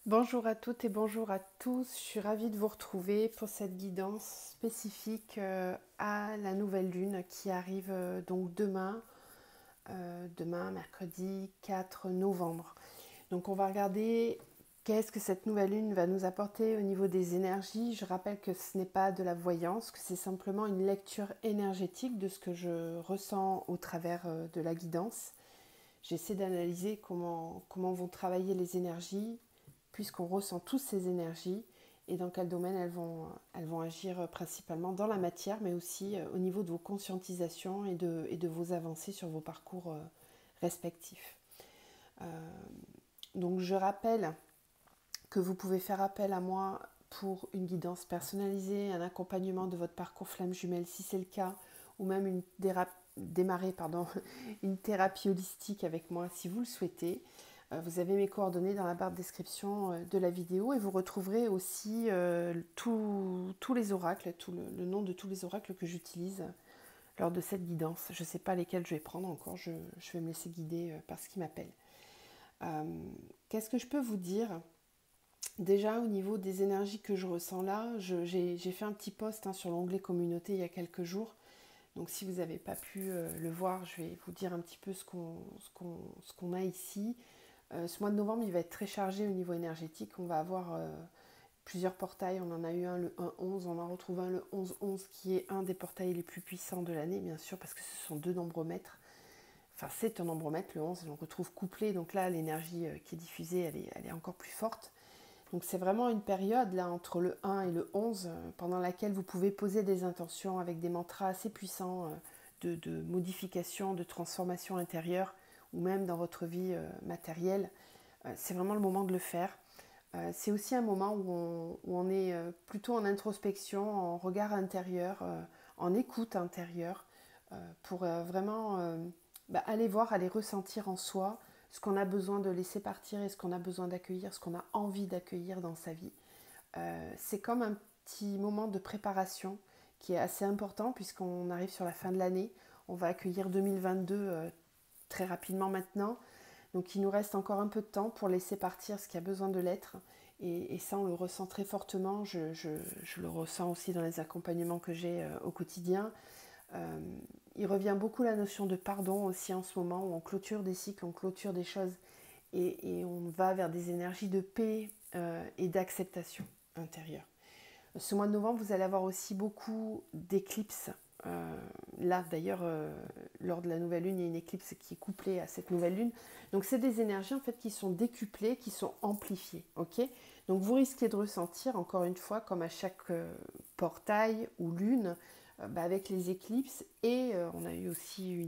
Bonjour à toutes et bonjour à tous, je suis ravie de vous retrouver pour cette guidance spécifique à la nouvelle lune qui arrive donc demain mercredi 4 novembre. Donc on va regarder qu'est-ce que cette nouvelle lune va nous apporter au niveau des énergies. Je rappelle que ce n'est pas de la voyance, que c'est simplement une lecture énergétique de ce que je ressens au travers de la guidance. J'essaie d'analyser comment vont travailler les énergies, puisqu'on ressent tous ces énergies, et dans quel domaine elles vont agir principalement dans la matière, mais aussi au niveau de vos conscientisations et de vos avancées sur vos parcours respectifs. Donc je rappelle que vous pouvez faire appel à moi pour une guidance personnalisée, un accompagnement de votre parcours flamme jumelle si c'est le cas, ou même démarrer une thérapie holistique avec moi si vous le souhaitez. Vous avez mes coordonnées dans la barre de description de la vidéo et vous retrouverez aussi tous les oracles, le nom de tous les oracles que j'utilise lors de cette guidance. Je ne sais pas lesquels je vais prendre encore, je vais me laisser guider par ce qui m'appelle. Qu'est-ce que je peux vous dire ? Déjà au niveau des énergies que je ressens là, j'ai fait un petit post sur l'onglet communauté il y a quelques jours. Donc si vous n'avez pas pu le voir, je vais vous dire un petit peu ce qu'on a ici. Ce mois de novembre, il va être très chargé au niveau énergétique. On va avoir plusieurs portails. On en a eu un le 1-11, on en retrouve un le 11-11 qui est un des portails les plus puissants de l'année, bien sûr, parce que ce sont deux nombromètres. Enfin, c'est un nombromètre, le 11, on le retrouve couplé. Donc là, l'énergie qui est diffusée, elle est encore plus forte. Donc c'est vraiment une période là entre le 1 et le 11 pendant laquelle vous pouvez poser des intentions avec des mantras assez puissants de modification, de transformation intérieure ou même dans votre vie matérielle. C'est vraiment le moment de le faire. C'est aussi un moment où on est plutôt en introspection, en regard intérieur, en écoute intérieure pour vraiment aller voir, aller ressentir en soi ce qu'on a besoin de laisser partir et ce qu'on a besoin d'accueillir, ce qu'on a envie d'accueillir dans sa vie. C'est comme un petit moment de préparation qui est assez important puisqu'on arrive sur la fin de l'année. On va accueillir 2022 très rapidement maintenant. Donc il nous reste encore un peu de temps pour laisser partir ce qui a besoin de l'être. Et ça, on le ressent très fortement. Je le ressens aussi dans les accompagnements que j'ai au quotidien. Euh, il revient beaucoup la notion de pardon aussi en ce moment où on clôture des cycles, on clôture des choses et on va vers des énergies de paix et d'acceptation intérieure. Ce mois de novembre, vous allez avoir aussi beaucoup d'éclipses. Là, d'ailleurs, lors de la nouvelle lune, il y a une éclipse qui est couplée à cette nouvelle lune. Donc, c'est des énergies en fait qui sont décuplées, qui sont amplifiées. Ok. Donc, vous risquez de ressentir, encore une fois, comme à chaque portail ou lune, avec les éclipses. Et on a eu aussi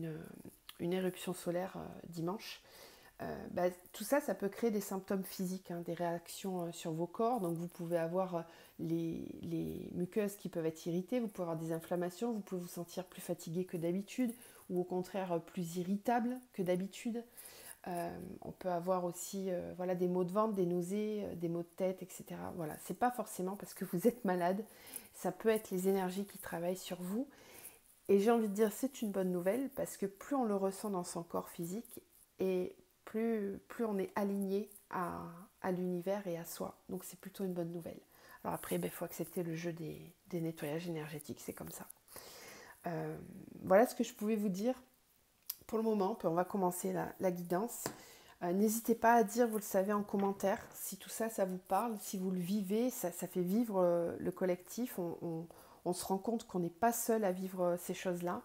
une éruption solaire dimanche. Tout ça, ça peut créer des symptômes physiques, des réactions sur vos corps. Donc vous pouvez avoir les muqueuses qui peuvent être irritées, vous pouvez avoir des inflammations, vous pouvez vous sentir plus fatigué que d'habitude ou au contraire plus irritable que d'habitude. On peut avoir aussi des maux de ventre, des nausées, des maux de tête, etc. Voilà, c'est pas forcément parce que vous êtes malade, ça peut être les énergies qui travaillent sur vous. Et j'ai envie de dire c'est une bonne nouvelle parce que plus on le ressent dans son corps physique et plus on est aligné à l'univers et à soi. Donc c'est plutôt une bonne nouvelle. Alors après, il faut accepter le jeu des nettoyages énergétiques, c'est comme ça. Voilà ce que je pouvais vous dire pour le moment. Puis on va commencer la guidance. N'hésitez pas à dire, vous le savez, en commentaire, si tout ça, ça vous parle, si vous le vivez, ça fait vivre le collectif. On se rend compte qu'on n'est pas seul à vivre ces choses-là.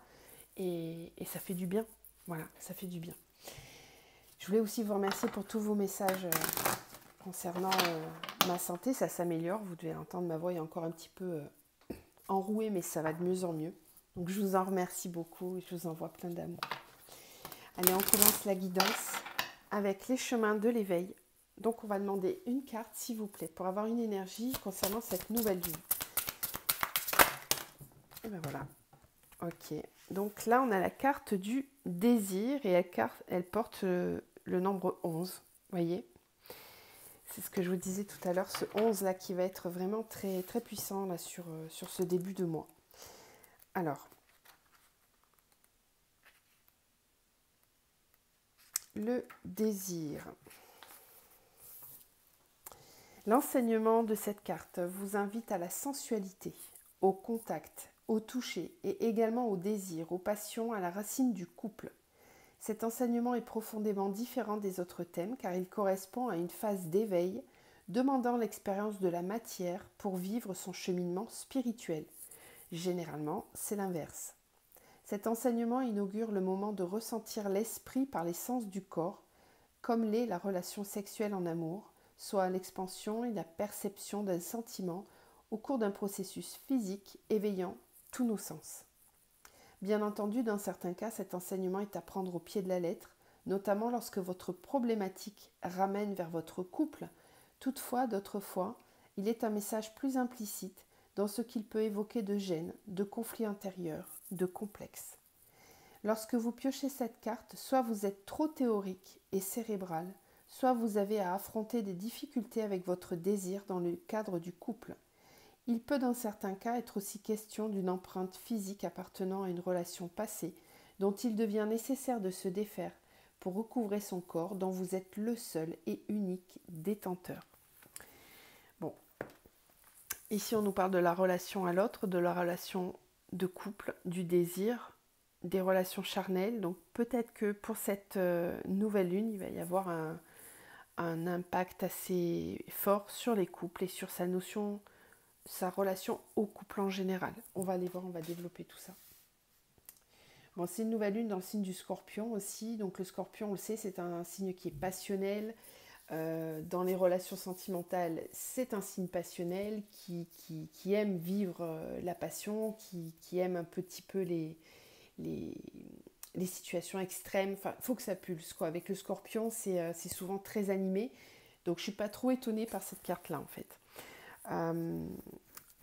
Et ça fait du bien. Voilà, ça fait du bien. Je voulais aussi vous remercier pour tous vos messages concernant ma santé. Ça s'améliore. Vous devez entendre ma voix est encore un petit peu enrouée, mais ça va de mieux en mieux. Donc je vous en remercie beaucoup et je vous envoie plein d'amour. Allez, on commence la guidance avec les chemins de l'éveil. Donc on va demander une carte, s'il vous plaît, pour avoir une énergie concernant cette nouvelle lune. Et ben voilà. Ok. Donc là, on a la carte du désir et elle porte le nombre 11. Voyez ? C'est ce que je vous disais tout à l'heure, ce 11 là qui va être vraiment très, très puissant là, sur ce début de mois. Alors, le désir. L'enseignement de cette carte vous invite à la sensualité, au contact, au toucher et également au désir, aux passions, à la racine du couple. Cet enseignement est profondément différent des autres thèmes car il correspond à une phase d'éveil demandant l'expérience de la matière pour vivre son cheminement spirituel. Généralement, c'est l'inverse. Cet enseignement inaugure le moment de ressentir l'esprit par les sens du corps, comme l'est la relation sexuelle en amour, soit l'expansion et la perception d'un sentiment au cours d'un processus physique éveillant tous nos sens. Bien entendu, dans certains cas, cet enseignement est à prendre au pied de la lettre, notamment lorsque votre problématique ramène vers votre couple. Toutefois, d'autres fois, il est un message plus implicite dans ce qu'il peut évoquer de gêne, de conflits intérieurs, de complexes. Lorsque vous piochez cette carte, soit vous êtes trop théorique et cérébral, soit vous avez à affronter des difficultés avec votre désir dans le cadre du couple. Il peut dans certains cas être aussi question d'une empreinte physique appartenant à une relation passée dont il devient nécessaire de se défaire pour recouvrer son corps dont vous êtes le seul et unique détenteur. Bon, ici on nous parle de la relation à l'autre, de la relation de couple, du désir, des relations charnelles. Donc peut-être que pour cette nouvelle lune, il va y avoir un impact assez fort sur les couples et sur sa relation au couple en général. On va aller voir, on va développer tout ça. Bon, c'est une nouvelle lune dans le signe du Scorpion aussi. Donc le Scorpion, on le sait, c'est un signe qui est passionnel. Dans les relations sentimentales, c'est un signe passionnel qui aime vivre la passion, qui aime un petit peu les situations extrêmes. Enfin, il faut que ça pulse, quoi. Avec le Scorpion, c'est souvent très animé. Donc je ne suis pas trop étonnée par cette carte-là, en fait.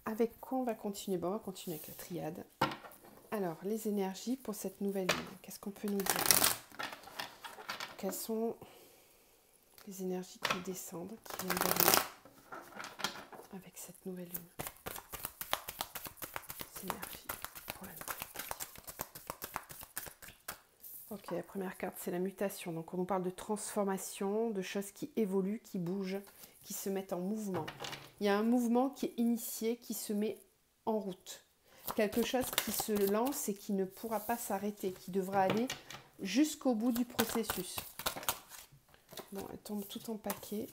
Avec quoi on va continuer? Bon, on va continuer avec la triade. Alors, les énergies pour cette nouvelle lune. Qu'est-ce qu'on peut nous dire? Quelles sont les énergies qui descendent, qui viennent vers nous avec cette nouvelle lune? Les énergies pour la nouvelle lune. Ok, la première carte, c'est la mutation. Donc, on nous parle de transformation, de choses qui évoluent, qui bougent, qui se mettent en mouvement. Il y a un mouvement qui est initié, qui se met en route. Quelque chose qui se lance et qui ne pourra pas s'arrêter, qui devra aller jusqu'au bout du processus. Bon, elle tombe tout en paquet.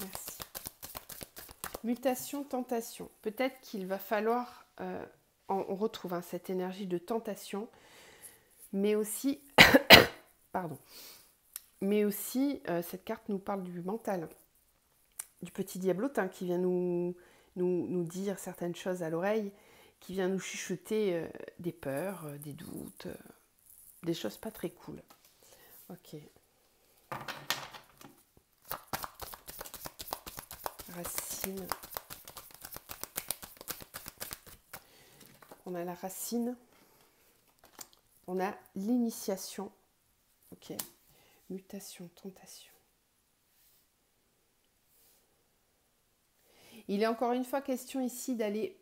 Merci. Mutation, tentation. Peut-être qu'il va falloir... on retrouve cette énergie de tentation, mais aussi... Pardon. Mais aussi, cette carte nous parle du mental, du petit diablotin qui vient nous dire certaines choses à l'oreille, qui vient nous chuchoter des peurs, des doutes, des choses pas très cool. Ok. Racine. On a la racine. On a l'initiation. Ok. Mutation, tentation. Il est encore une fois question ici d'aller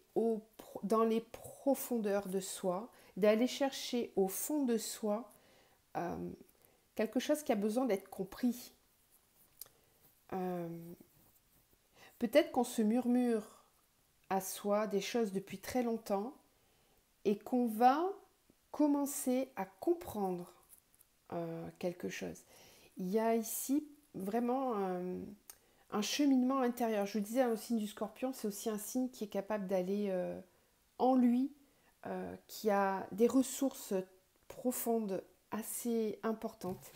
dans les profondeurs de soi, d'aller chercher au fond de soi quelque chose qui a besoin d'être compris. Peut-être qu'on se murmure à soi des choses depuis très longtemps et qu'on va commencer à comprendre quelque chose. Il y a ici vraiment un cheminement intérieur. Je vous disais, le signe du Scorpion, c'est aussi un signe qui est capable d'aller en lui, qui a des ressources profondes assez importantes.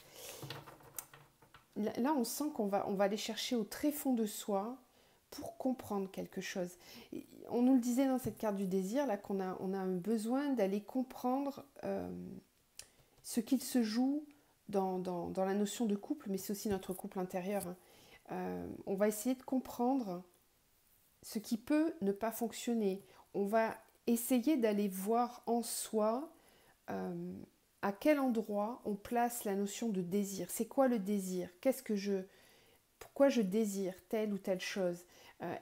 Là, on sent qu'on va aller chercher au très fond de soi pour comprendre quelque chose. On nous le disait dans cette carte du désir, là, qu'on a un besoin d'aller comprendre ce qu'il se joue dans la notion de couple, mais c'est aussi notre couple intérieur. On va essayer de comprendre ce qui peut ne pas fonctionner. On va essayer d'aller voir en soi à quel endroit on place la notion de désir. C'est quoi le désir? Pourquoi je désire telle ou telle chose?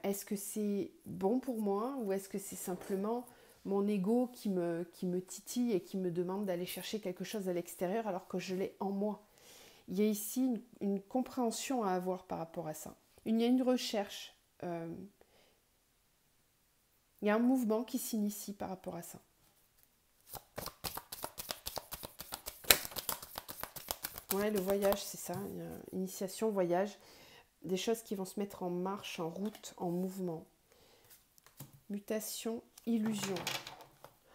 Est-ce que c'est bon pour moi ou est-ce que c'est simplement mon ego qui me titille et qui me demande d'aller chercher quelque chose à l'extérieur alors que je l'ai en moi? il y a ici une compréhension à avoir par rapport à ça. Il y a une recherche, il y a un mouvement qui s'initie par rapport à ça. Ouais, le voyage, c'est ça, initiation, voyage, des choses qui vont se mettre en marche, en route, en mouvement. Mutation, illusion.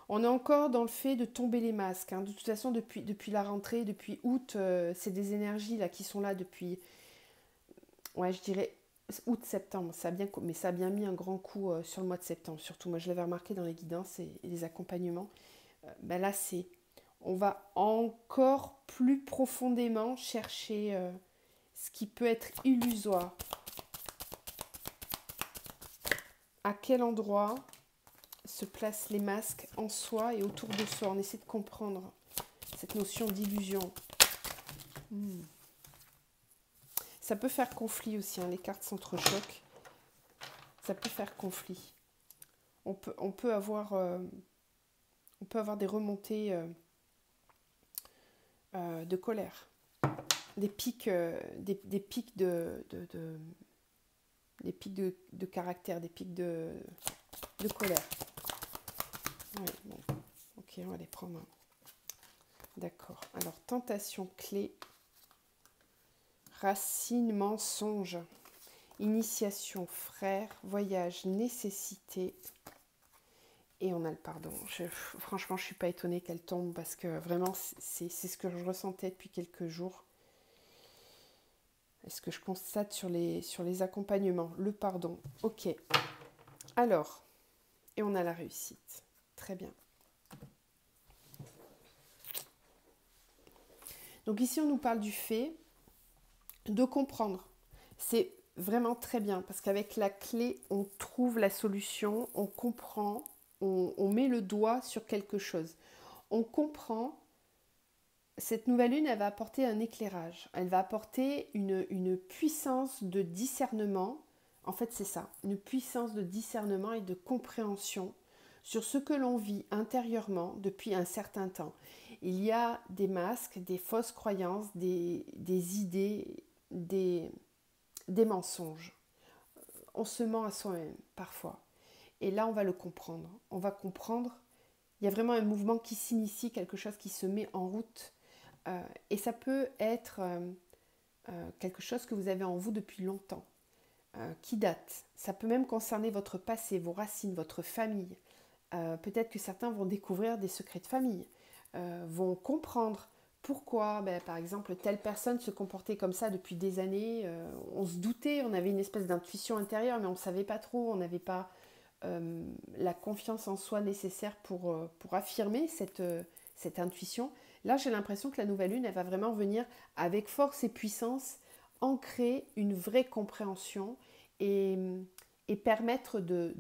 On est encore dans le fait de tomber les masques. Hein. De toute façon, depuis la rentrée, depuis août, c'est des énergies là qui sont là depuis, ouais, je dirais août-septembre. Mais ça a bien mis un grand coup sur le mois de septembre. Surtout, moi, je l'avais remarqué dans les guidances et les accompagnements. Ben là, on va encore plus profondément chercher ce qui peut être illusoire. À quel endroit se placent les masques en soi et autour de soi. On essaie de comprendre cette notion d'illusion. Ça peut faire conflit aussi, hein, les cartes s'entrechoquent. Ça peut faire conflit. On peut avoir des remontées de colère, des pics de caractère, des pics de colère. Ouais, bon. Ok, on va les prendre. D'accord. Alors, tentation clé, racine, mensonge, initiation, frère, voyage, nécessité. Et on a le pardon. Franchement, je ne suis pas étonnée qu'elle tombe parce que vraiment, c'est ce que je ressentais depuis quelques jours. Et ce que je constate sur les accompagnements. Le pardon. Ok. Alors, et on a la réussite. Très bien. Donc ici, on nous parle du fait de comprendre. C'est vraiment très bien parce qu'avec la clé, on trouve la solution, on comprend, on met le doigt sur quelque chose. On comprend, cette nouvelle lune, elle va apporter un éclairage. Elle va apporter une puissance de discernement. En fait, c'est ça, une puissance de discernement et de compréhension sur ce que l'on vit intérieurement depuis un certain temps. Il y a des masques, des fausses croyances, des idées, des mensonges. On se ment à soi-même parfois. Et là, on va le comprendre. On va comprendre. Il y a vraiment un mouvement qui s'initie, quelque chose qui se met en route. Et ça peut être quelque chose que vous avez en vous depuis longtemps, qui date. Ça peut même concerner votre passé, vos racines, votre famille. Peut-être que certains vont découvrir des secrets de famille, vont comprendre pourquoi, par exemple, telle personne se comportait comme ça depuis des années. On se doutait, on avait une espèce d'intuition intérieure, mais on ne savait pas trop, on n'avait pas la confiance en soi nécessaire pour affirmer cette intuition. Là, j'ai l'impression que la nouvelle lune, elle va vraiment venir avec force et puissance ancrer une vraie compréhension et permettre de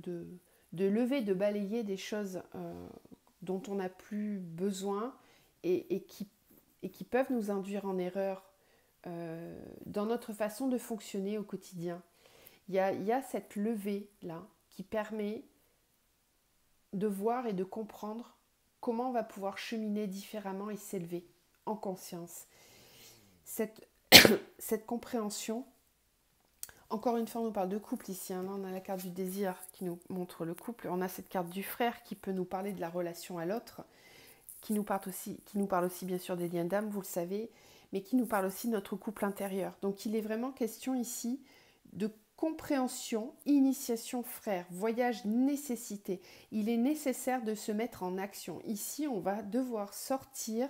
lever, de balayer des choses dont on n'a plus besoin et qui peuvent nous induire en erreur dans notre façon de fonctionner au quotidien. Il y a cette levée-là qui permet de voir et de comprendre comment on va pouvoir cheminer différemment et s'élever en conscience. Cette compréhension, encore une fois, on nous parle de couple ici. Hein, on a la carte du désir qui nous montre le couple. On a cette carte du frère qui peut nous parler de la relation à l'autre, qui nous parle aussi bien sûr des liens d'âme, vous le savez, mais qui nous parle aussi de notre couple intérieur. Donc il est vraiment question ici de compréhension, initiation, frère, voyage, nécessité. Il est nécessaire de se mettre en action. Ici, on va devoir sortir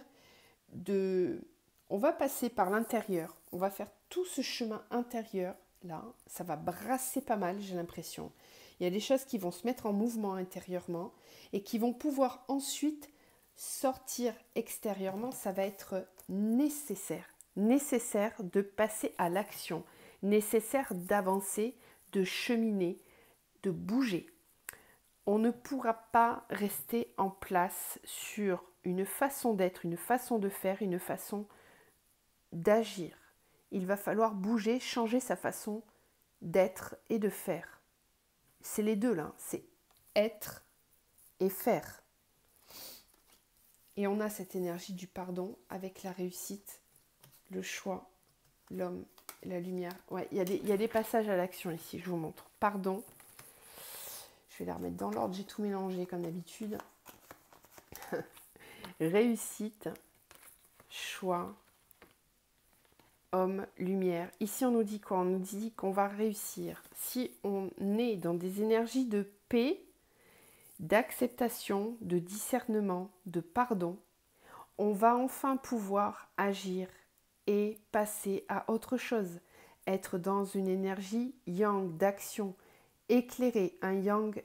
on va passer par l'intérieur. On va faire tout ce chemin intérieur. Là, ça va brasser pas mal, j'ai l'impression. Il y a des choses qui vont se mettre en mouvement intérieurement et qui vont pouvoir ensuite sortir extérieurement. Ça va être nécessaire de passer à l'action, nécessaire d'avancer, de cheminer, de bouger. On ne pourra pas rester en place sur une façon d'être, une façon de faire, une façon d'agir. Il va falloir bouger, changer sa façon d'être et de faire. C'est les deux là, c'est être et faire. Et on a cette énergie du pardon avec la réussite, le choix l'homme, la lumière. Ouais, il y a des passages à l'action ici, je vous montre. Pardon. Je vais la remettre dans l'ordre, j'ai tout mélangé comme d'habitude. Réussite, choix, homme, lumière. Ici, on nous dit quoi? On nous dit qu'on va réussir. Si on est dans des énergies de paix, d'acceptation, de discernement, de pardon, on va enfin pouvoir agir et passer à autre chose. Être dans une énergie yang d'action, éclairé, un yang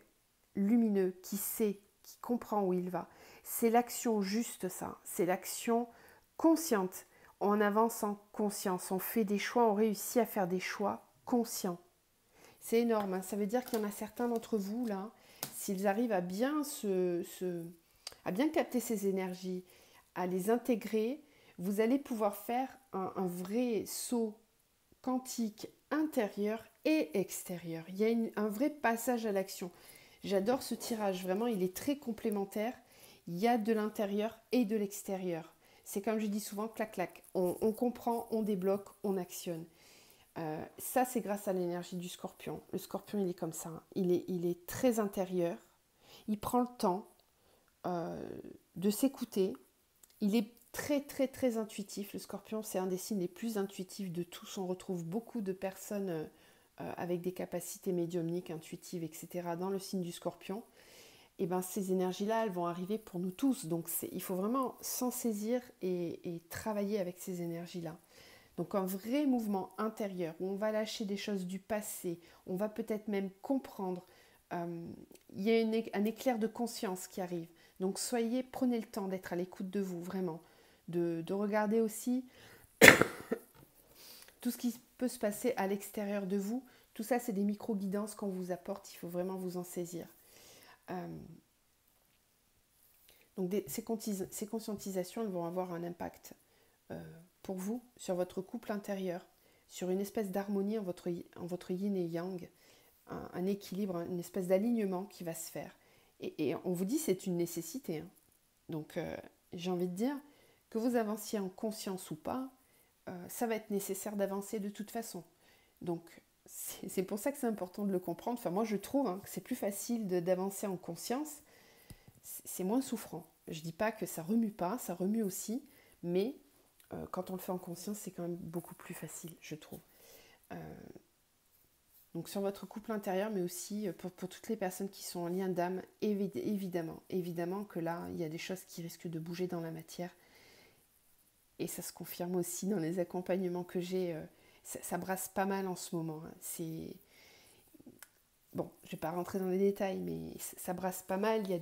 lumineux qui sait, qui comprend où il va. C'est l'action juste ça, c'est l'action consciente. On avance en conscience, on fait des choix, on réussit à faire des choix conscients. C'est énorme, hein. Ça veut dire qu'il y en a certains d'entre vous là, s'ils arrivent à bien à bien capter ces énergies, à les intégrer, vous allez pouvoir faire un vrai saut quantique intérieur et extérieur. Il y a un vrai passage à l'action. J'adore ce tirage, vraiment, il est très complémentaire. Il y a de l'intérieur et de l'extérieur. C'est comme je dis souvent, clac, clac. On comprend, on débloque, on actionne. Ça, c'est grâce à l'énergie du scorpion. Le scorpion, il est comme ça. Il est très intérieur. Il prend le temps de s'écouter. Il est très, très, très intuitif. Le scorpion, c'est un des signes les plus intuitifs de tous. On retrouve beaucoup de personnes avec des capacités médiumniques, intuitives, etc. dans le signe du scorpion. Et bien, ces énergies-là, elles vont arriver pour nous tous. Donc, il faut vraiment s'en saisir et travailler avec ces énergies-là. Donc, un vrai mouvement intérieur où on va lâcher des choses du passé. On va peut-être même comprendre. Il y a un éclair de conscience qui arrive. Donc, prenez le temps d'être à l'écoute de vous, vraiment. De regarder aussi tout ce qui peut se passer à l'extérieur de vous. Tout ça, c'est des micro-guidances qu'on vous apporte. Il faut vraiment vous en saisir. Donc ces conscientisations, elles vont avoir un impact pour vous, sur votre couple intérieur, sur une espèce d'harmonie en votre yin et yang, un équilibre, une espèce d'alignement qui va se faire. Et on vous dit c'est une nécessité. Hein. Donc j'ai envie de dire, que vous avanciez en conscience ou pas, ça va être nécessaire d'avancer de toute façon. Donc c'est pour ça que c'est important de le comprendre. Enfin moi je trouve que c'est plus facile d'avancer en conscience, c'est moins souffrant. Je ne dis pas que ça remue pas, ça remue aussi, mais quand on le fait en conscience, c'est quand même beaucoup plus facile, je trouve. Donc sur votre couple intérieur, mais aussi pour toutes les personnes qui sont en lien d'âme, évidemment que là, il y a des choses qui risquent de bouger dans la matière. Et ça se confirme aussi dans les accompagnements que j'ai. Ça brasse pas mal en ce moment. Hein. Bon, je ne vais pas rentrer dans les détails, mais ça brasse pas mal. Il y a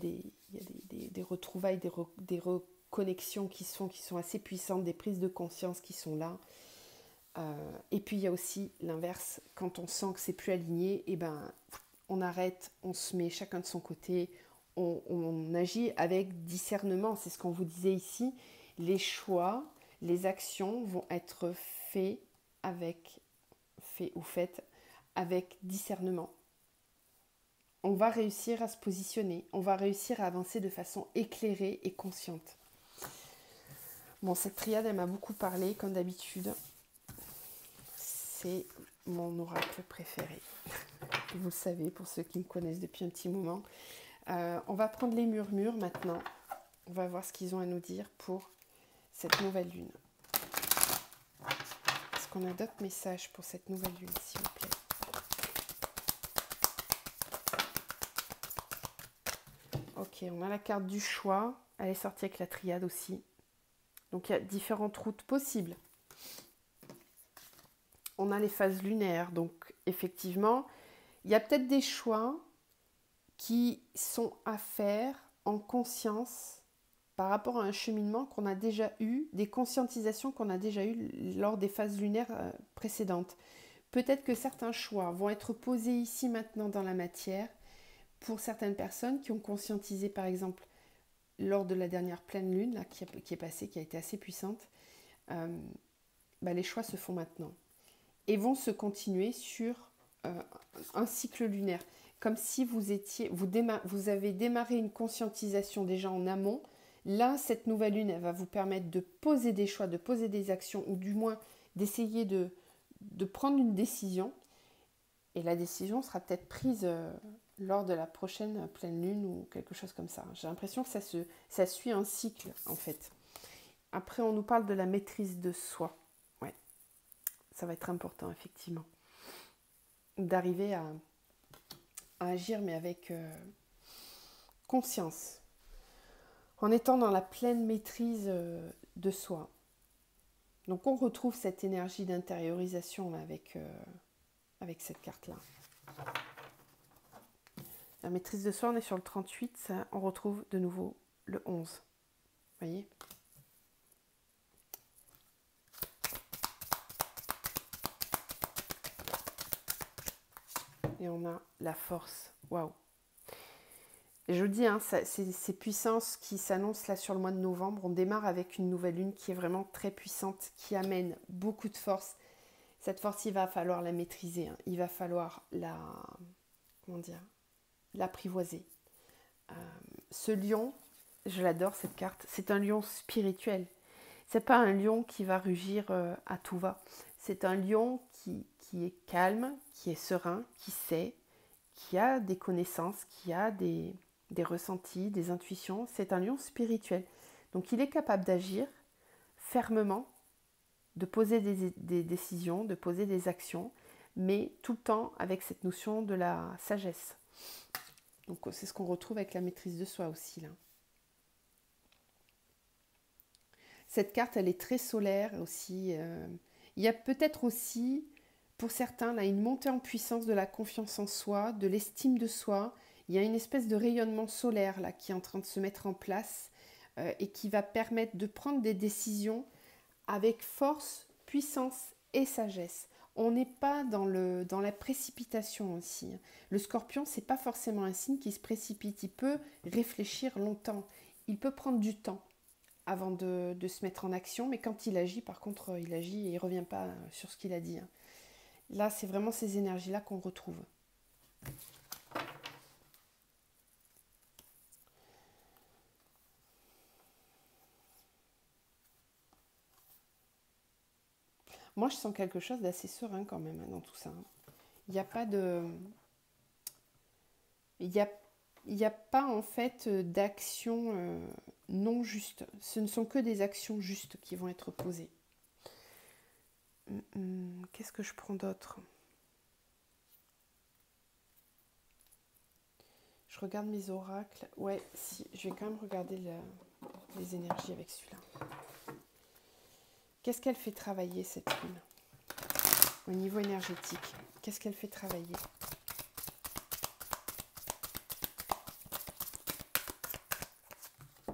des retrouvailles, des reconnexions qui sont assez puissantes, des prises de conscience qui sont là. Et puis il y a aussi l'inverse, quand on sent que c'est plus aligné, et ben on arrête, on se met chacun de son côté, on agit avec discernement. C'est ce qu'on vous disait ici. Les choix, les actions vont être faites avec discernement. On va réussir à se positionner, on va réussir à avancer de façon éclairée et consciente. Bon, cette triade, elle m'a beaucoup parlé, comme d'habitude. C'est mon oracle préféré. Vous le savez, pour ceux qui me connaissent depuis un petit moment. On va prendre les murmures maintenant. On va voir ce qu'ils ont à nous dire pour cette nouvelle lune. Est-ce qu'on a d'autres messages pour cette nouvelle lune, s'il vous plaît? Ok, on a la carte du choix. Elle est sortie avec la triade aussi. Donc il y a différentes routes possibles. On a les phases lunaires. Donc effectivement, il y a peut-être des choix qui sont à faire en conscience par rapport à un cheminement qu'on a déjà eu, des conscientisations qu'on a déjà eues lors des phases lunaires précédentes. Peut-être que certains choix vont être posés ici maintenant dans la matière pour certaines personnes qui ont conscientisé par exemple lors de la dernière pleine lune là, qui est passée, qui a été assez puissante. Les choix se font maintenant et vont se continuer sur un cycle lunaire. Comme si vous avez démarré une conscientisation déjà en amont. Là, cette nouvelle lune, elle va vous permettre de poser des choix, de poser des actions, ou du moins d'essayer de prendre une décision. Et la décision sera peut-être prise lors de la prochaine pleine lune ou quelque chose comme ça. J'ai l'impression que ça suit un cycle en fait. Après, on nous parle de la maîtrise de soi. Ouais, ça va être important effectivement. D'arriver à agir mais avec conscience. En étant dans la pleine maîtrise de soi. Donc on retrouve cette énergie d'intériorisation là, avec cette carte-là. La maîtrise de soi, on est sur le 38, ça, on retrouve de nouveau le 11. Vous voyez ? Et on a la force. Waouh! Je vous dis, hein, ces puissances qui s'annoncent là sur le mois de novembre, on démarre avec une nouvelle lune qui est vraiment très puissante, qui amène beaucoup de force. Cette force, il va falloir la maîtriser, hein. Il va falloir l'apprivoiser. Ce lion, je l'adore cette carte, c'est un lion spirituel. C'est pas un lion qui va rugir à tout va. C'est un lion qui est calme, qui est serein, qui sait, qui a des connaissances, qui a des ressentis, des intuitions. C'est un lion spirituel. Donc il est capable d'agir fermement, de poser des décisions, de poser des actions, mais tout le temps avec cette notion de la sagesse. Donc c'est ce qu'on retrouve avec la maîtrise de soi aussi là. Cette carte, elle est très solaire aussi. Il y a peut-être aussi, pour certains, là, une montée en puissance de la confiance en soi, de l'estime de soi. Il y a une espèce de rayonnement solaire là, qui est en train de se mettre en place et qui va permettre de prendre des décisions avec force, puissance et sagesse. On n'est pas dans la précipitation aussi. Le scorpion, ce n'est pas forcément un signe qui se précipite. Il peut réfléchir longtemps. Il peut prendre du temps avant de se mettre en action. Mais quand il agit, par contre, il agit et il ne revient pas sur ce qu'il a dit. Là, c'est vraiment ces énergies-là qu'on retrouve. Moi, je sens quelque chose d'assez serein quand même dans tout ça. Il n'y a pas de... Il n'y a pas en fait d'action non juste. Ce ne sont que des actions justes qui vont être posées. Qu'est-ce que je prends d'autre ? Je regarde mes oracles. Ouais, si, je vais quand même regarder les énergies avec celui-là. Qu'est-ce qu'elle fait travailler cette lune ? Au niveau énergétique, qu'est-ce qu'elle fait travailler ?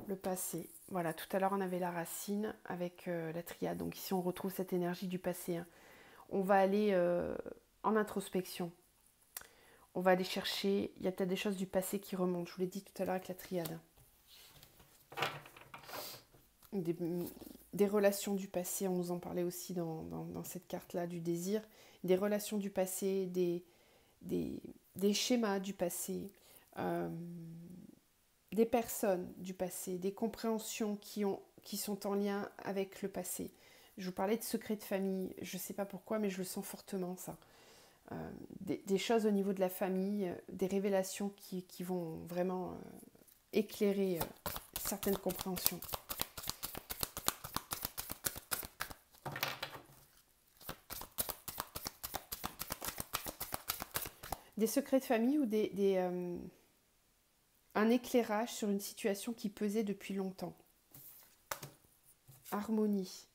Le passé. Voilà, tout à l'heure on avait la racine avec la triade. Donc ici on retrouve cette énergie du passé. Hein. On va aller en introspection. On va aller chercher, il y a peut-être des choses du passé qui remontent. Je vous l'ai dit tout à l'heure avec la triade. Des relations du passé, on nous en parlait aussi dans cette carte-là du désir. Des relations du passé, des schémas du passé. Des personnes du passé, des compréhensions qui sont en lien avec le passé. Je vous parlais de secrets de famille, je ne sais pas pourquoi, mais je le sens fortement ça. Des choses au niveau de la famille, des révélations qui vont vraiment éclairer certaines compréhensions. Des secrets de famille ou un éclairage sur une situation qui pesait depuis longtemps. Harmonie.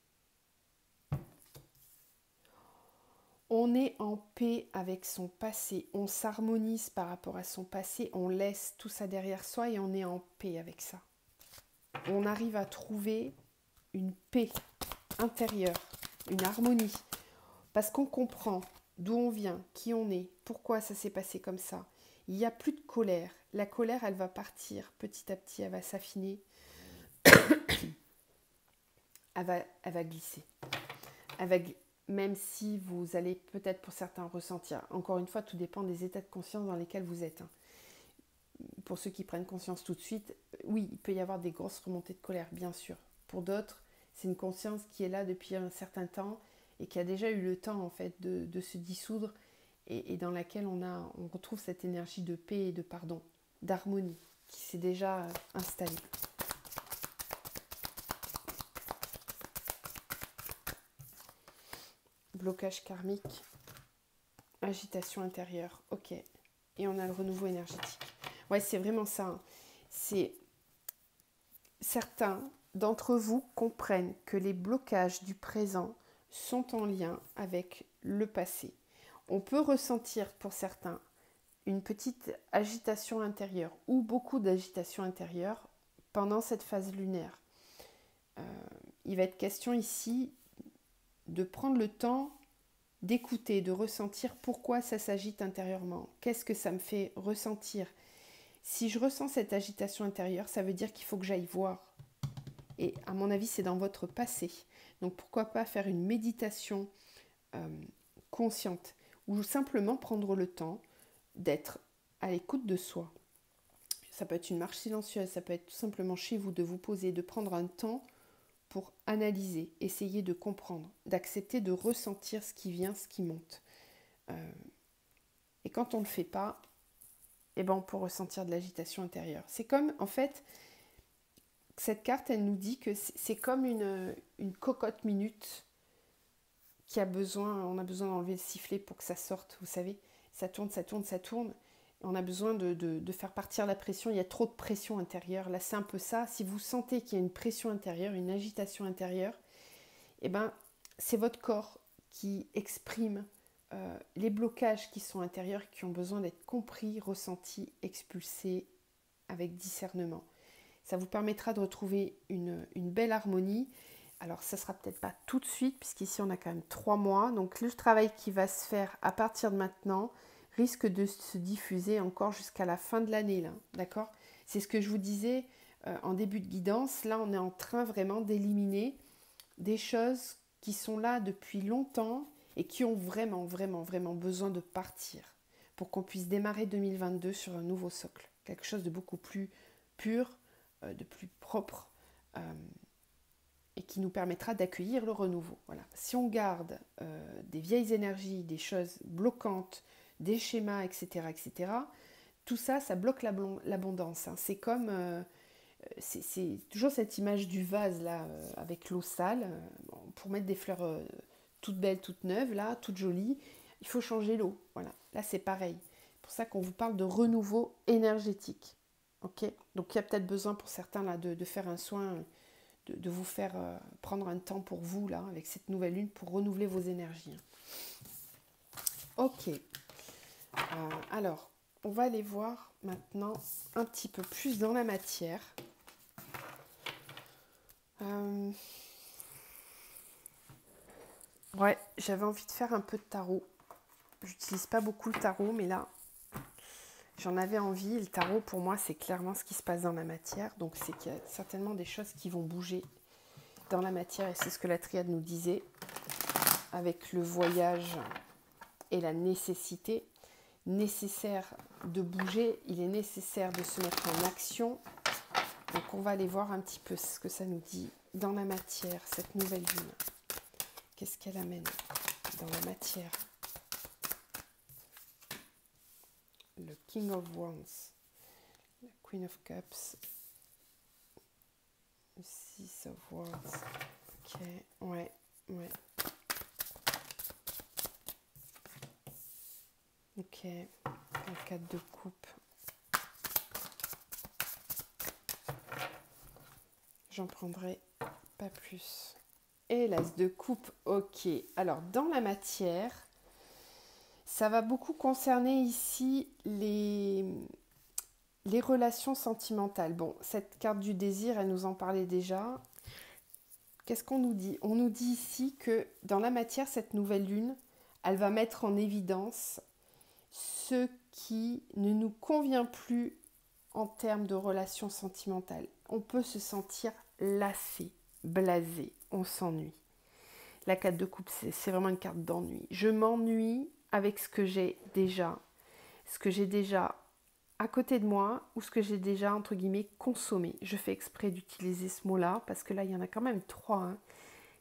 On est en paix avec son passé. On s'harmonise par rapport à son passé. On laisse tout ça derrière soi et on est en paix avec ça. On arrive à trouver une paix intérieure, une harmonie. Parce qu'on comprend d'où on vient, qui on est, pourquoi ça s'est passé comme ça. Il n'y a plus de colère. La colère, elle va partir petit à petit, elle va s'affiner. elle va glisser. Même si vous allez peut-être pour certains ressentir. Encore une fois, tout dépend des états de conscience dans lesquels vous êtes. Pour ceux qui prennent conscience tout de suite, oui, il peut y avoir des grosses remontées de colère, bien sûr. Pour d'autres, c'est une conscience qui est là depuis un certain temps et qui a déjà eu le temps en fait de se dissoudre et dans laquelle on retrouve cette énergie de paix et de pardon, d'harmonie qui s'est déjà installée. Blocage karmique, agitation intérieure, ok. Et on a le renouveau énergétique. Ouais, c'est vraiment ça. Hein. C'est certains d'entre vous comprennent que les blocages du présent sont en lien avec le passé. On peut ressentir pour certains une petite agitation intérieure ou beaucoup d'agitation intérieure pendant cette phase lunaire. Il va être question ici de prendre le temps d'écouter, de ressentir pourquoi ça s'agite intérieurement. Qu'est-ce que ça me fait ressentir? Si je ressens cette agitation intérieure, ça veut dire qu'il faut que j'aille voir. Et à mon avis, c'est dans votre passé. Donc pourquoi pas faire une méditation consciente ou simplement prendre le temps d'être à l'écoute de soi. Ça peut être une marche silencieuse, ça peut être tout simplement chez vous, de vous poser, de prendre un temps pour analyser, essayer de comprendre, d'accepter de ressentir ce qui vient, ce qui monte. Et quand on ne le fait pas, eh ben on peut ressentir de l'agitation intérieure. C'est comme, en fait, cette carte, elle nous dit que c'est comme une cocotte minute qui a besoin, on a besoin d'enlever le sifflet pour que ça sorte, vous savez. Ça tourne, ça tourne, ça tourne. On a besoin de faire partir la pression. Il y a trop de pression intérieure. Là, c'est un peu ça. Si vous sentez qu'il y a une pression intérieure, une agitation intérieure, eh ben, c'est votre corps qui exprime les blocages qui sont intérieurs, qui ont besoin d'être compris, ressentis, expulsés avec discernement. Ça vous permettra de retrouver une belle harmonie. Alors, ça ne sera peut-être pas tout de suite, puisqu'ici, on a quand même 3 mois. Donc, le travail qui va se faire à partir de maintenant risque de se diffuser encore jusqu'à la fin de l'année, là, d'accord? C'est ce que je vous disais en début de guidance. Là, on est en train vraiment d'éliminer des choses qui sont là depuis longtemps et qui ont vraiment, vraiment, vraiment besoin de partir pour qu'on puisse démarrer 2022 sur un nouveau socle. Quelque chose de beaucoup plus pur, de plus propre et qui nous permettra d'accueillir le renouveau. Voilà. Si on garde des vieilles énergies, des choses bloquantes, des schémas, etc., etc., tout ça, ça bloque l'abondance. Hein. C'est comme, c'est toujours cette image du vase là, avec l'eau sale. Pour mettre des fleurs toutes belles, toutes neuves, là, toutes jolies, il faut changer l'eau. Voilà. Là, c'est pareil. C'est pour ça qu'on vous parle de renouveau énergétique. Okay, donc il y a peut-être besoin pour certains là, de faire un soin, de vous faire prendre un temps pour vous là, avec cette nouvelle lune pour renouveler vos énergies. Ok, alors on va aller voir maintenant un petit peu plus dans la matière. Ouais, j'avais envie de faire un peu de tarot. J'utilise pas beaucoup le tarot, mais là j'en avais envie. Le tarot, pour moi, c'est clairement ce qui se passe dans la matière. Donc, c'est qu'il y a certainement des choses qui vont bouger dans la matière. Et c'est ce que la triade nous disait avec le voyage et la nécessité. Nécessaire de bouger, il est nécessaire de se mettre en action. Donc, on va aller voir un petit peu ce que ça nous dit dans la matière, cette nouvelle lune. Qu'est-ce qu'elle amène dans la matière ? Le King of Wands, la Queen of Cups, le Six of Wands, ok, ouais. Ok, le 4 de coupe. J'en prendrai pas plus. Et l'As de coupe, ok. Alors, dans la matière, ça va beaucoup concerner ici les relations sentimentales. Bon, cette carte du désir, elle nous en parlait déjà. Qu'est-ce qu'on nous dit ? On nous dit ici que dans la matière, cette nouvelle lune, elle va mettre en évidence ce qui ne nous convient plus en termes de relations sentimentales. On peut se sentir lassé, blasé, on s'ennuie. La carte de coupe, c'est vraiment une carte d'ennui. Je m'ennuie avec ce que j'ai déjà à côté de moi ou ce que j'ai déjà, entre guillemets, consommé. Je fais exprès d'utiliser ce mot-là parce que là, il y en a quand même 3. Hein.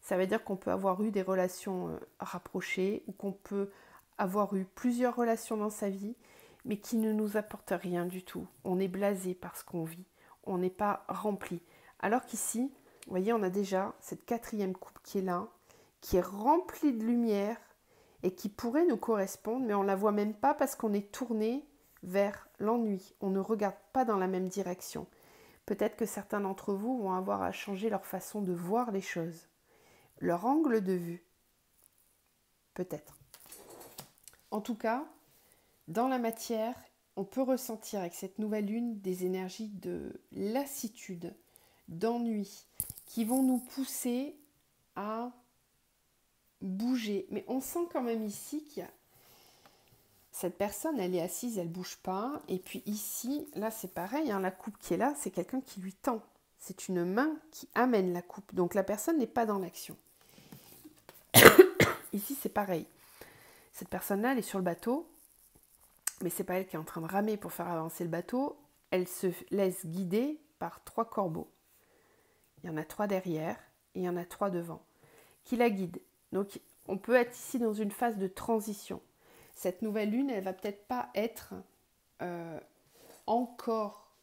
Ça veut dire qu'on peut avoir eu des relations rapprochées ou qu'on peut avoir eu plusieurs relations dans sa vie, mais qui ne nous apportent rien du tout. On est blasé par ce qu'on vit. On n'est pas rempli. Alors qu'ici, vous voyez, on a déjà cette 4e coupe qui est là, qui est remplie de lumière et qui pourrait nous correspondre, mais on ne la voit même pas parce qu'on est tourné vers l'ennui. On ne regarde pas dans la même direction. Peut-être que certains d'entre vous vont avoir à changer leur façon de voir les choses, leur angle de vue. Peut-être. En tout cas, dans la matière, on peut ressentir avec cette nouvelle lune des énergies de lassitude, d'ennui, qui vont nous pousser à bouger. Mais on sent quand même ici qu'il y a cette personne, elle est assise, elle ne bouge pas. Et puis ici, là c'est pareil, hein, la coupe qui est là, c'est quelqu'un qui lui tend. C'est une main qui amène la coupe. Donc la personne n'est pas dans l'action. Ici c'est pareil. Cette personne-là, elle est sur le bateau, mais c'est pas elle qui est en train de ramer pour faire avancer le bateau. Elle se laisse guider par 3 corbeaux. Il y en a 3 derrière et il y en a 3 devant, qui la guident. Donc on peut être ici dans une phase de transition. Cette nouvelle lune, elle va peut-être pas être encore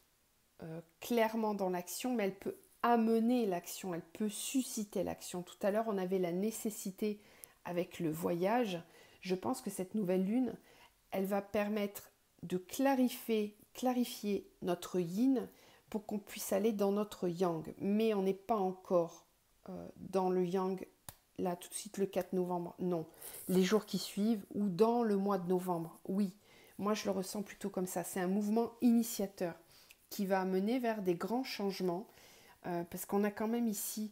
clairement dans l'action, mais elle peut amener l'action, elle peut susciter l'action. Tout à l'heure, on avait la nécessité avec le voyage. Je pense que cette nouvelle lune, elle va permettre de clarifier notre yin pour qu'on puisse aller dans notre yang. Mais on n'est pas encore dans le yang là tout de suite le 4 novembre. Non, les jours qui suivent ou dans le mois de novembre. Oui, moi je le ressens plutôt comme ça. C'est un mouvement initiateur qui va mener vers des grands changements parce qu'on a quand même ici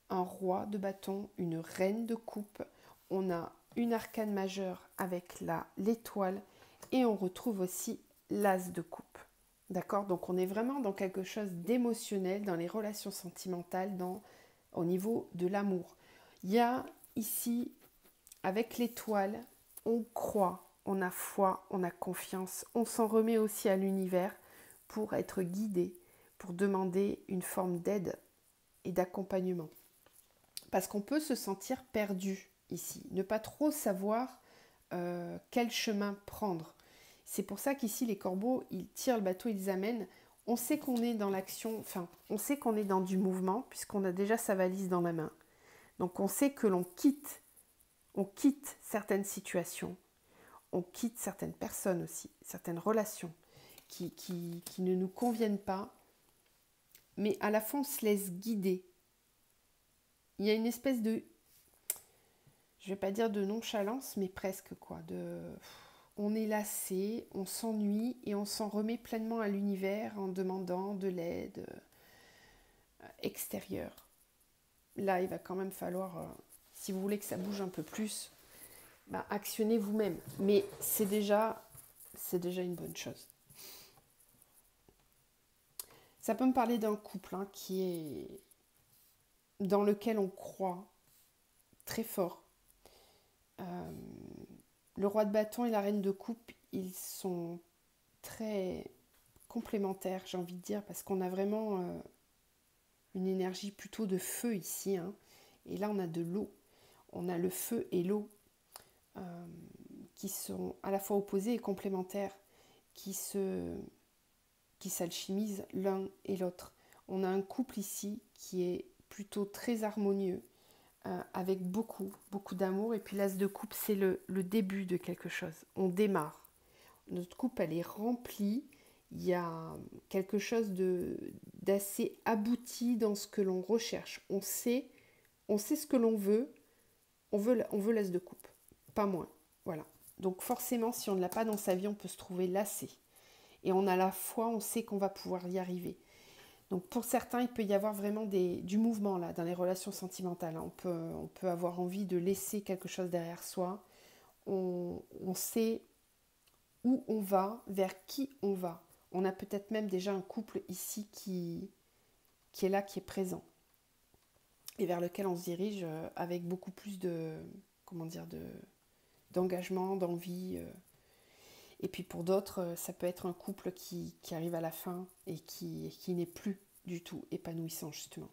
un roi de bâton, une reine de coupe. On a une arcane majeure avec l'étoile et on retrouve aussi l'as de coupe. D'accord? Donc on est vraiment dans quelque chose d'émotionnel, dans les relations sentimentales, au niveau de l'amour. Il y a ici, avec l'étoile, on croit, on a foi, on a confiance, on s'en remet aussi à l'univers pour être guidé, pour demander une forme d'aide et d'accompagnement. Parce qu'on peut se sentir perdu ici, ne pas trop savoir quel chemin prendre. C'est pour ça qu'ici les corbeaux, ils tirent le bateau, ils amènent. On sait qu'on est dans l'action, enfin, on sait qu'on est dans du mouvement puisqu'on a déjà sa valise dans la main. Donc on sait que on quitte certaines situations, on quitte certaines personnes aussi, certaines relations qui ne nous conviennent pas, mais à la fois on se laisse guider. Il y a une espèce de, je ne vais pas dire de nonchalance, mais presque quoi, on est lassé, on s'ennuie et on s'en remet pleinement à l'univers en demandant de l'aide extérieure. Là, il va quand même falloir, si vous voulez que ça bouge un peu plus, actionnez vous-même. Mais c'est déjà une bonne chose. Ça peut me parler d'un couple qui est dans lequel on croit très fort. Le roi de bâton et la reine de coupe, ils sont très complémentaires, j'ai envie de dire, parce qu'on a vraiment une énergie plutôt de feu ici. Et là, on a de l'eau. On a le feu et l'eau qui sont à la fois opposés et complémentaires, qui s'alchimisent l'un et l'autre. On a un couple ici qui est plutôt très harmonieux, avec beaucoup d'amour. Et puis l'as de coupe, c'est le début de quelque chose. On démarre. Notre coupe, elle est remplie. Il y a quelque chose d'assez abouti dans ce que l'on recherche. On sait ce que l'on veut. On veut l'as de coupe, pas moins. Voilà. Donc forcément, si on ne l'a pas dans sa vie, on peut se trouver lassé. Et on a la foi, on sait qu'on va pouvoir y arriver. Donc pour certains, il peut y avoir vraiment du mouvement là, dans les relations sentimentales. On peut avoir envie de laisser quelque chose derrière soi. On sait où on va, vers qui on va. On a peut-être même déjà un couple ici qui est là, qui est présent. Et vers lequel on se dirige avec beaucoup plus d'engagement, d'envie. Et puis pour d'autres, ça peut être un couple qui arrive à la fin et qui n'est plus du tout épanouissant justement.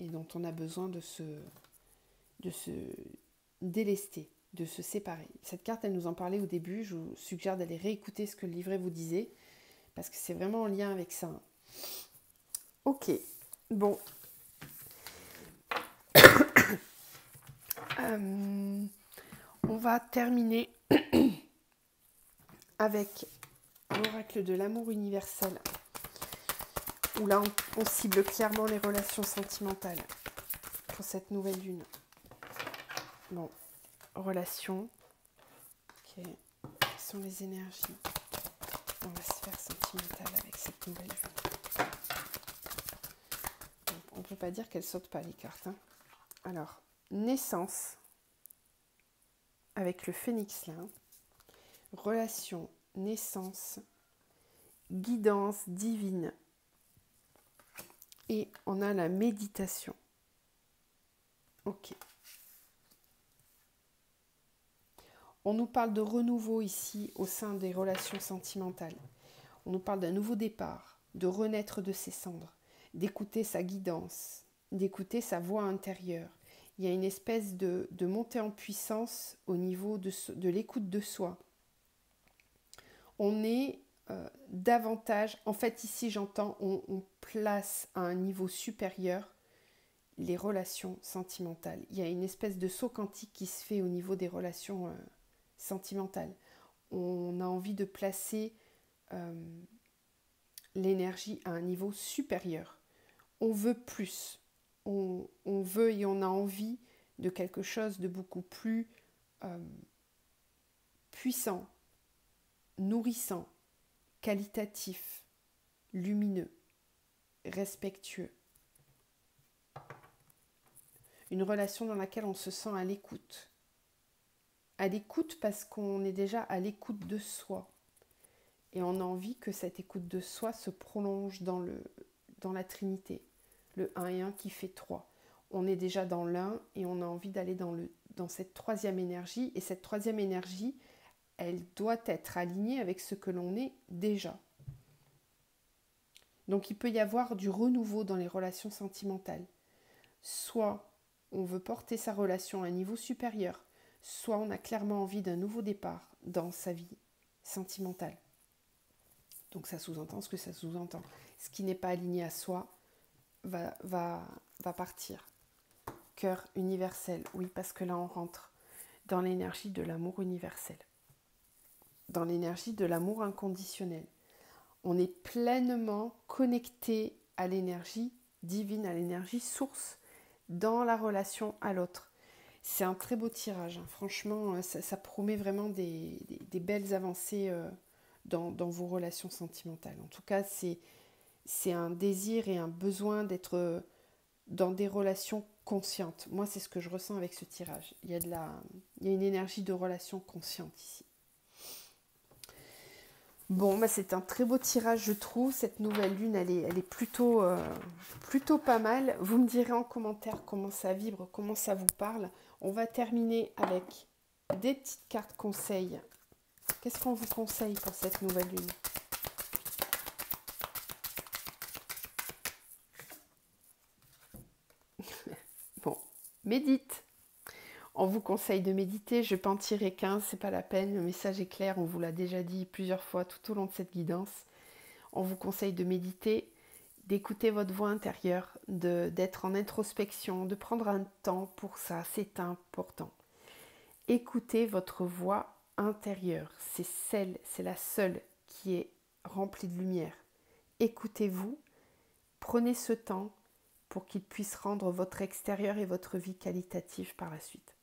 et dont on a besoin de se délester, de se séparer. Cette carte, elle nous en parlait au début. Je vous suggère d'aller réécouter ce que le livret vous disait, parce que c'est vraiment en lien avec ça. Ok, bon. On va terminer avec l'oracle de l'amour universel, où là on cible clairement les relations sentimentales pour cette nouvelle lune. Bon, relations, ok, quelles sont les énergies dans la sphère sentimentale avec cette nouvelle lune? Donc, on ne peut pas dire qu'elles ne sautent pas les cartes, hein. Alors, naissance, avec le phénix là, relation, naissance, guidance divine, et on a la méditation. Ok. On nous parle de renouveau ici au sein des relations sentimentales. On nous parle d'un nouveau départ, de renaître de ses cendres, d'écouter sa guidance, d'écouter sa voix intérieure. Il y a une espèce de montée en puissance au niveau de l'écoute de soi. On est davantage, en fait ici j'entends, on place à un niveau supérieur les relations sentimentales. Il y a une espèce de saut quantique qui se fait au niveau des relations sentimentales. On a envie de placer l'énergie à un niveau supérieur. On veut plus. On veut et on a envie de quelque chose de beaucoup plus puissant, nourrissant, qualitatif, lumineux, respectueux. Une relation dans laquelle on se sent à l'écoute. À l'écoute parce qu'on est déjà à l'écoute de soi. Et on a envie que cette écoute de soi se prolonge dans la Trinité. Le 1 et 1 qui fait 3. On est déjà dans l'un et on a envie d'aller dans cette troisième énergie. Et cette troisième énergie, elle doit être alignée avec ce que l'on est déjà. Donc il peut y avoir du renouveau dans les relations sentimentales. Soit on veut porter sa relation à un niveau supérieur, soit on a clairement envie d'un nouveau départ dans sa vie sentimentale. Donc ça sous-entend ce que ça sous-entend. Ce qui n'est pas aligné à soi va partir. Cœur universel, oui, parce que là on rentre dans l'énergie de l'amour universel, dans l'énergie de l'amour inconditionnel. On est pleinement connecté à l'énergie divine, à l'énergie source, dans la relation à l'autre. C'est un très beau tirage, hein. Franchement, ça promet vraiment des belles avancées dans vos relations sentimentales. En tout cas, c'est un désir et un besoin d'être dans des relations conscientes. Moi, c'est ce que je ressens avec ce tirage. Il y a une énergie de relation consciente ici. Bon, bah c'est un très beau tirage, je trouve. Cette nouvelle lune, elle est plutôt pas mal. Vous me direz en commentaire comment ça vibre, comment ça vous parle. On va terminer avec des petites cartes conseils. Qu'est-ce qu'on vous conseille pour cette nouvelle lune? Bon, médite. On vous conseille de méditer, je ne vais pas en tirer 15, c'est pas la peine, le message est clair, on vous l'a déjà dit plusieurs fois tout au long de cette guidance. On vous conseille de méditer, d'écouter votre voix intérieure, d'être en introspection, de prendre un temps pour ça, c'est important. Écoutez votre voix intérieure, c'est la seule qui est remplie de lumière. Écoutez-vous, prenez ce temps pour qu'il puisse rendre votre extérieur et votre vie qualitative par la suite.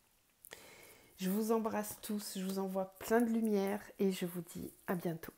Je vous embrasse tous, je vous envoie plein de lumière et je vous dis à bientôt.